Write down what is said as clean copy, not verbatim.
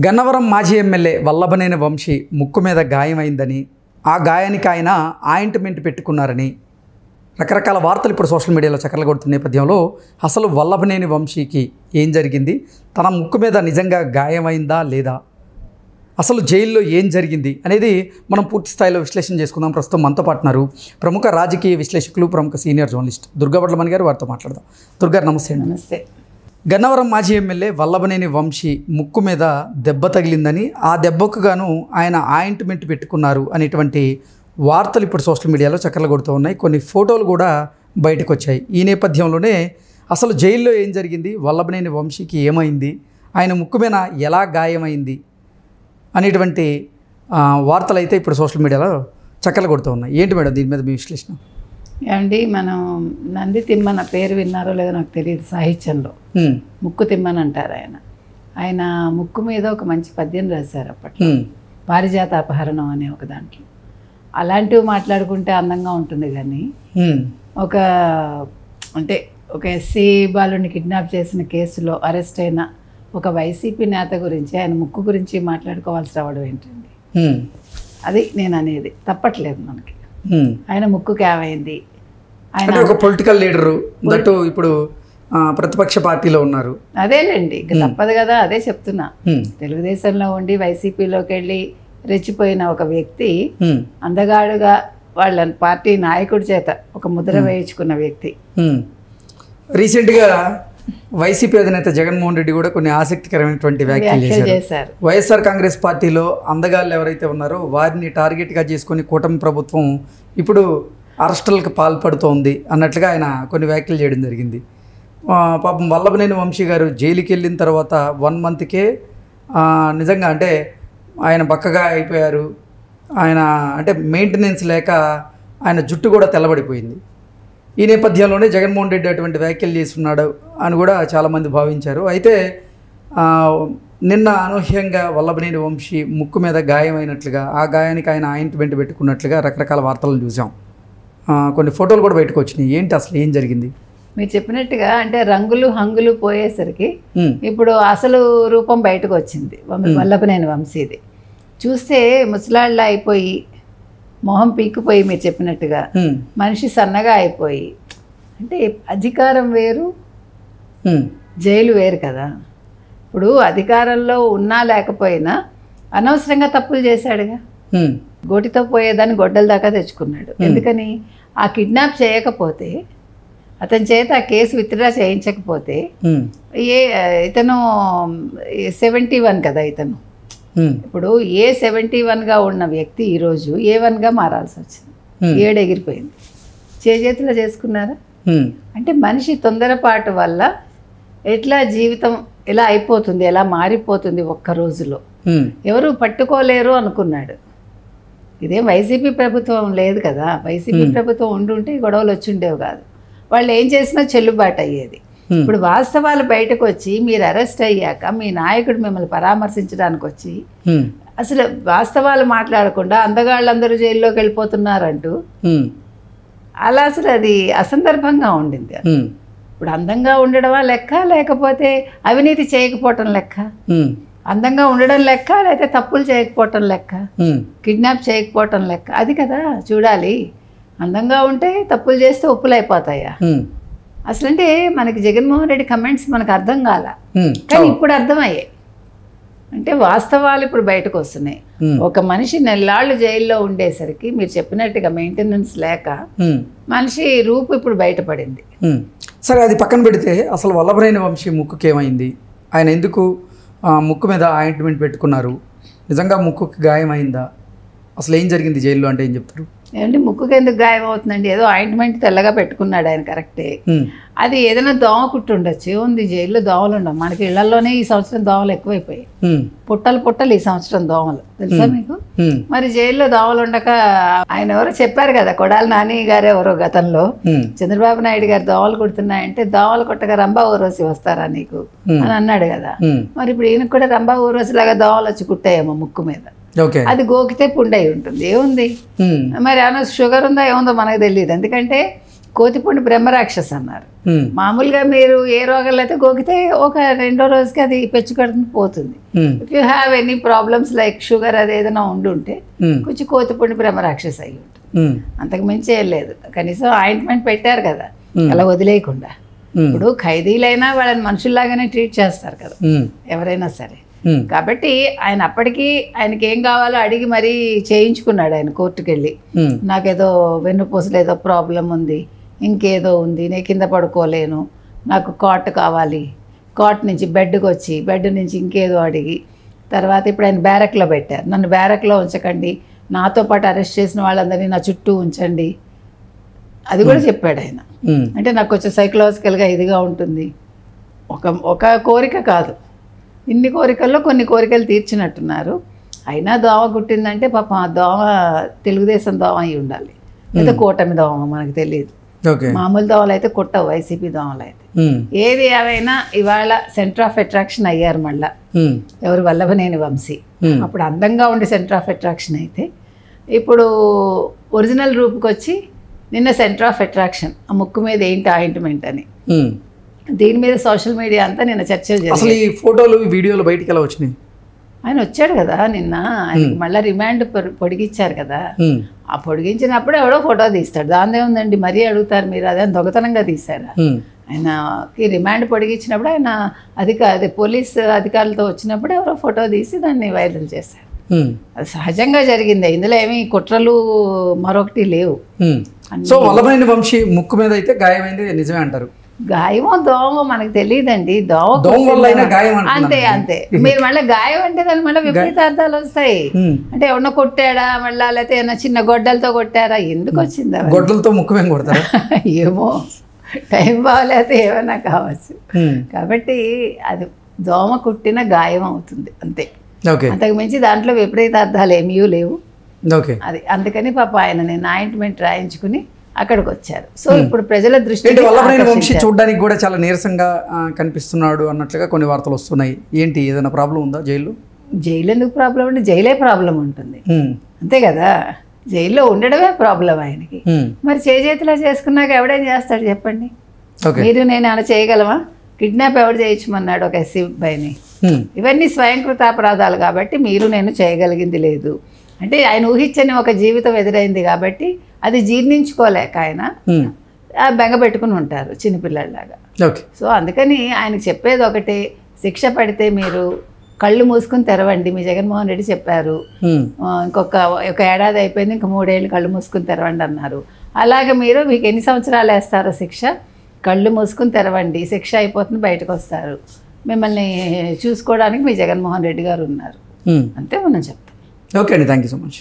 గన్నవరం మాజీ ఎమ్మెల్యే వల్లభనేని వంశీ ముక్కు మీద గాయమైందని, ఆ గాయానికి ఆయన ఆయింట్మెంట్ పెట్టుకున్నారని రకరకాల వార్తలు ఇప్పుడు సోషల్ మీడియాలో చక్కర్లు కొడుతున్న నేపథ్యంలో అసలు వల్లభనేని వంశీకి ఏం జరిగింది, తన ముక్కు మీద నిజంగా గాయమైందా లేదా, అసలు జైల్లో ఏం జరిగింది అనేది మనం పూర్తి స్థాయిలో విశ్లేషణ చేసుకుందాం. ప్రస్తుతం మనతో పాటున్నారు ప్రముఖ రాజకీయ విశ్లేషకులు, ప్రముఖ సీనియర్ జర్నలిస్ట్ దుర్గా వడ్లమణి గారు. వారితో మాట్లాడదాం. దుర్గా నమస్తే. నమస్తే. గన్నవరం మాజీ ఎమ్మెల్యే వల్లభనేని వంశీ ముక్కు మీద దెబ్బ తగిలిందని, ఆ దెబ్బకు గాను ఆయన ఆయింట్మెంట్ పెట్టుకున్నారు అనేటువంటి వార్తలు ఇప్పుడు సోషల్ మీడియాలో చక్కర్లు కొడుతూ ఉన్నాయి. కొన్ని ఫోటోలు కూడా బయటకు వచ్చాయి. ఈ నేపథ్యంలోనే అసలు జైల్లో ఏం జరిగింది, వల్లభనేని వంశీకి ఏమైంది, ఆయన ముక్కు మీద ఎలా గాయమైంది అనేటువంటి వార్తలు అయితే ఇప్పుడు సోషల్ మీడియాలో చక్కర్లు కొడుతూ ఉన్నాయి. ఏంటి మేడం దీని మీద మీ విశ్లేషణ? ఏమండి, మనం నంది తిమ్మన పేరు విన్నారో లేదో నాకు తెలియదు. సాహిత్యంలో ముక్కు తిమ్మని అంటారు. ఆయన ముక్కు మీద ఒక మంచి పద్యం రాశారు అప్పట్లో, పారిజాత అపహరణం అనే ఒక దాంట్లో. అలాంటివి మాట్లాడుకుంటే అందంగా ఉంటుంది, కానీ ఒక ఎస్సీ బాలుని కిడ్నాప్ చేసిన కేసులో అరెస్ట్ అయిన ఒక వైసీపీ నేత గురించి, ఆయన ముక్కు గురించి మాట్లాడుకోవాల్సి రావడం ఏంటండి? అది నేను అనేది. తప్పట్లేదు మనకి. ఆయన ముక్కుకి ఏమైంది? ఆయన ఒక పొలిటికల్ లీడరు, దట్టు ఇప్పుడు ప్రతిపక్ష పార్టీలో ఉన్నారు. అదేలేండి, ఇంకా తప్పదు కదా. అదే చెప్తున్నా. తెలుగుదేశంలో ఉండి వైసీపీలోకి వెళ్ళి రెచ్చిపోయిన ఒక వ్యక్తి, అందగాడుగా వాళ్ళ పార్టీ నాయకుడి చేత ఒక ముద్ర వేయించుకున్న వ్యక్తి. రీసెంట్గా వైసీపీ అధినేత జగన్మోహన్ రెడ్డి కూడా కొన్ని ఆసక్తికరమైనటువంటి వ్యాఖ్యలు చేశారు. వైఎస్ఆర్ కాంగ్రెస్ పార్టీలో అందగాళ్ళు ఎవరైతే ఉన్నారో వారిని టార్గెట్గా చేసుకుని కూటమి ప్రభుత్వం ఇప్పుడు అరెస్టులకు పాల్పడుతోంది అన్నట్లుగా ఆయన కొన్ని వ్యాఖ్యలు చేయడం జరిగింది. పాపం వల్లభనేని వంశీ గారు జైలుకి వెళ్ళిన తర్వాత 1 మంత్కే నిజంగా అంటే ఆయన బక్కగా అయిపోయారు. ఆయన అంటే మెయింటెనెన్స్ లేక ఆయన జుట్టు కూడా తెల్లబడిపోయింది. ఈ నేపథ్యంలోనే జగన్మోహన్ రెడ్డి అటువంటి వ్యాఖ్యలు చేస్తున్నాడు అని కూడా చాలామంది భావించారు. అయితే నిన్న అనూహ్యంగా వల్లభనేని వంశీ ముక్కు మీద గాయమైనట్లుగా, ఆ గాయానికి ఆయన ఆయింట్మెంట్ పెట్టుకున్నట్లుగా రకరకాల వార్తలను చూసాం. కొన్ని ఫోటోలు కూడా బయటకు వచ్చినాయి. ఏంటి అసలు ఏం జరిగింది? మీరు చెప్పినట్టుగా అంటే రంగులు హంగులు పోయేసరికి ఇప్పుడు అసలు రూపం బయటకు వచ్చింది వల్లభనేని వంశీది. చూస్తే ముసలాళ్ళ అయిపోయి, మొహం పీక్కుపోయి, మీరు చెప్పినట్టుగా మనిషి సన్నగా అయిపోయి. అంటే అధికారం వేరు, జైలు వేరు కదా. ఇప్పుడు అధికారంలో ఉన్నా లేకపోయినా అనవసరంగా తప్పులు చేశాడుగా. గోటితో పోయేదాన్ని గొడ్డల దాకా తెచ్చుకున్నాడు. ఎందుకని? ఆ కిడ్నాప్ చేయకపోతే, అతని చేత ఆ కేసు విత్డ్రా చేయించకపోతే, ఇతను 71 కదా ఇతను. ఇప్పుడు A71గా ఉన్న వ్యక్తి ఈరోజు A1గా మారాల్సి వచ్చింది. 7 ఎగిరిపోయింది. చేతిలో చేసుకున్నారా? అంటే మనిషి తొందరపాటు వల్ల ఎట్లా జీవితం ఎలా అయిపోతుంది, ఎలా మారిపోతుంది ఒక్క రోజులో. ఎవరు పట్టుకోలేరు అనుకున్నాడు. ఇదేం వైసీపీ ప్రభుత్వం లేదు కదా. వైసీపీ ప్రభుత్వం ఉండుంటే గొడవలు వచ్చి ఉండేవి కాదు. వాళ్ళు ఏం చేసినా చెల్లుబాటు అయ్యేది. ఇప్పుడు వాస్తవాలు బయటకు వచ్చి మీరు అరెస్ట్ అయ్యాక మీ నాయకుడు మిమ్మల్ని పరామర్శించడానికి వచ్చి అసలు వాస్తవాలు మాట్లాడకుండా అందగాళ్ళందరూ జైల్లోకి వెళ్ళిపోతున్నారంటూ, అలా అసలు అది అసందర్భంగా ఉండింది. ఇప్పుడు అందంగా ఉండడమా లెక్క, లేకపోతే అవినీతి చేయకపోవటం లెక్క? అందంగా ఉండడం లెక్క, లేకపోతే తప్పులు చేయకపోవటం లెక్క, కిడ్నాప్ చేయకపోవటం లెక్క? అది కదా చూడాలి. అందంగా ఉంటే తప్పులు చేస్తే ఒప్పులు అయిపోతాయా? అసలు అంటే మనకి జగన్మోహన్ రెడ్డి కమెంట్స్ మనకు అర్థం కాల, కానీ ఇప్పుడు అర్థమయ్యాయి. అంటే వాస్తవాలు ఇప్పుడు బయటకు వస్తున్నాయి. ఒక మనిషి నెల్లాళ్ళు జైల్లో ఉండేసరికి మీరు చెప్పినట్టుగా మెయింటెనెన్స్ లేక మనిషి రూపు ఇప్పుడు బయటపడింది. సరే, అది పక్కన పెడితే అసలు వల్లభనేని వంశీ ముక్కుకి ఏమైంది, ఆయన ఎందుకు ముక్కు మీద ఆయింట్మెంట్ పెట్టుకున్నారు, నిజంగా ముక్కుకి గాయమైందా, అసలు ఏం జరిగింది జైల్లో అంటే ఏం చెప్తారు? ఏమంటే ముక్కుకి ఎందుకు గాయం అవుతుందండి? ఏదో ఆయింట్మెంట్ తెల్లగా పెట్టుకున్నాడు ఆయన, కరెక్టే. అది ఏదైనా దోమ కుట్టుండొచ్చు. ఉంది జైల్లో దోమలు ఉండవు. మనకి ఇళ్లలోనే ఈ సంవత్సరం దోమలు ఎక్కువైపోయాయి. పుట్టలు ఈ సంవత్సరం దోమలు, తెలుసా మీకు? మరి జైల్లో దోమలు ఉండక ఆయన ఎవరో చెప్పారు కదా, కొడాలి నాని గారు ఎవరో గతంలో చంద్రబాబు నాయుడు గారు దోమలు కుడుతున్నాయంటే, దోమలు కొట్టగా రంభా ఊర్వశి వస్తారా నీకు అని అన్నాడు కదా. మరి ఇప్పుడు ఈయనకు కూడా రంభా ఊర్వశి లాగా దోమలు వచ్చి కుట్టాయేమో ముక్కు మీద. అది గోకితే పుండై ఉంటుంది. ఏముంది మరి? అన్న షుగర్ ఉందా ఏముందో మనకు తెలియదు. ఎందుకంటే కోతిపుండి బ్రహ్మరాక్షస్ అన్నారు. మామూలుగా మీరు ఏ రోగాలు అయితే గోకితే ఒక 2వ రోజుకి అది పెచ్చుకడుతుంది పోతుంది. If you have any problems like sugar అది ఏదైనా ఉండుంటే కొంచెం కోతిపుండి బ్రహ్మరాక్షస్ అయ్యి ఉంటుంది. అంతకు మించి ఏం లేదు. కనీసం ఆయింట్మెంట్ పెట్టారు కదా అలా వదిలేయకుండా. ఇప్పుడు ఖైదీలైనా వాళ్ళని మనుషుల్లాగానే ట్రీట్ చేస్తారు కదా ఎవరైనా సరే. కాబట్టి ఆయన అప్పటికి ఆయనకి ఏం కావాలో అడిగి మరీ చేయించుకున్నాడు. ఆయన కోర్టుకు వెళ్ళి నాకేదో వెన్నుపూసలు ఏదో ప్రాబ్లం ఉంది, ఇంకేదో ఉంది, నేను కింద పడుకోలేను, నాకు కాట్ కావాలి, కాట్ నుంచి బెడ్కి వచ్చి బెడ్ నుంచి ఇంకేదో అడిగి తర్వాత ఇప్పుడు ఆయన బ్యారక్లో పెట్టారు. నన్ను బ్యారక్లో ఉంచకండి, నాతో పాటు అరెస్ట్ చేసిన వాళ్ళందరినీ నా చుట్టూ ఉంచండి, అది కూడా చెప్పాడు ఆయన. అంటే నాకు కొంచెం సైకలాజికల్గా ఇదిగా ఉంటుంది. ఒక కోరిక కాదు, ఇన్ని కోరికల్లో కొన్ని కోరికలు తీర్చినట్టున్నారు. అయినా దోమ కుట్టిందంటే పాపం ఆ దోమ తెలుగుదేశం దోమ అయి ఉండాలి, లేదా కూటమి దోమ మనకు తెలియదు. మామూలు దోమలు అయితే కుట్టవు, వైసీపీ దోమలు అయితే. ఏది ఏవైనా ఇవాళ సెంటర్ ఆఫ్ అట్రాక్షన్ అయ్యారు మళ్ళా ఎవరు, వల్లభనేని వంశీ. అప్పుడు అందంగా ఉండే సెంటర్ ఆఫ్ అట్రాక్షన్ అయితే ఇప్పుడు ఒరిజినల్ రూపుకి వచ్చి నిన్న సెంటర్ ఆఫ్ అట్రాక్షన్. ఆ ముక్కు మీద ఏంటి ఆయింట్మెంట్ అని, దీని మీద సోషల్ మీడియా అంతా నిన్న చర్చలు చేశారు. అసలు ఈ ఫోటోలు వీడియోలు బయటికి ఎలా వచ్చినాయి? ఆయన వచ్చాడు కదా నిన్న, ఆయనకి మళ్ళీ రిమాండ్ పొడిగించారు కదా. ఆ పొడిగించినప్పుడు ఎవడో ఫోటో తీస్తాడు, దాని ఏముందండి మరీ అడుగుతారు మీరు, అదే దొంగతనంగా తీశారా? ఆయనకి రిమాండ్ పొడిగించినప్పుడు ఆయన అదే పోలీస్ అధికారులతో వచ్చినప్పుడు ఎవరో ఫోటో తీసి దాన్ని వైరల్ చేశారు. అది సహజంగా జరిగింది, ఇందులో ఏమి కుట్రలు మరొకటి లేవు. సో వల్లభనేని వంశీ ముక్కు మీద అయితే గాయమైంది నిజమే అంటారు. గాయమో దోమో మనకు తెలియదండి. దోమ అంతే అంతే. మీరు మళ్ళీ గాయం అంటే దాన్ని మళ్ళీ విపరీతార్థాలు వస్తాయి. అంటే ఎవరినో కొట్టాడా మళ్ళీ, లేకపోతే ఏమన్నా చిన్న గొడ్డలతో కొట్టారా, ఎందుకు వచ్చిందా? గొడ్డలతో ముక్కు మీద కొడతారా? ఏమో, టైం బాగాలేకపోతే ఏమైనా కావచ్చు. కాబట్టి అది దోమ కుట్టిన గాయం అవుతుంది అంతే, అంతకు మించి దాంట్లో విపరీతార్థాలు ఏమీ లేవు. అది అందుకని పాప ఆయన నేను ఆయింట్మెంట్ రాయించుకుని అక్కడికి వచ్చారు. సో ఇప్పుడు ప్రజల దృష్టి వల్లభనేని వంశీ చూడడానికి కూడా చాలా నీరసంగా కనిపిస్తున్నాడు అన్నట్లుగా కొన్ని వార్తలు వస్తున్నాయి. ఏంటి, ఏదైనా ప్రాబ్లం ఉందా జైలు? జైలు ఎందుకు ప్రాబ్లం అంటే జైలే ప్రాబ్లం ఉంటుంది అంతే కదా. జైల్లో ఉండడమే ప్రాబ్లం ఆయనకి. మరి చేతిలో చేసుకున్నాక ఎవడేం చేస్తాడు చెప్పండి? మీరు నేను ఏమైనా చేయగలమా? కిడ్నాప్ ఎవడు చేయించమన్నాడు ఒక ఎస్సీ అబ్బాయిని? ఇవన్నీ స్వయంకృతాపరాధాలు కాబట్టి మీరు నేను చేయగలిగింది లేదు. అంటే ఆయన ఊహించని ఒక జీవితం ఎదురైంది కాబట్టి అది జీర్ణించుకోలేక ఆయన బెంగ పెట్టుకుని ఉంటారు చిన్నపిల్లలాగా. సో అందుకని ఆయనకు చెప్పేది ఒకటే, శిక్ష పడితే మీరు కళ్ళు మూసుకుని తెరవండి. మీ జగన్మోహన్ రెడ్డి చెప్పారు ఒక ఏడాది అయిపోయింది, ఇంకా 3 ఏళ్ళు కళ్ళు మూసుకుని తెరవండి అన్నారు. అలాగే మీరు మీకు ఎన్ని సంవత్సరాలు వేస్తారో శిక్ష, కళ్ళు మూసుకుని తెరవండి, శిక్ష అయిపోతుంది, బయటకు వస్తారు, మిమ్మల్ని చూసుకోవడానికి మీ జగన్మోహన్ రెడ్డి గారు ఉన్నారు, అంతే మనం చెప్తాం. ఓకే అండి, థ్యాంక్ యూ సో మచ్.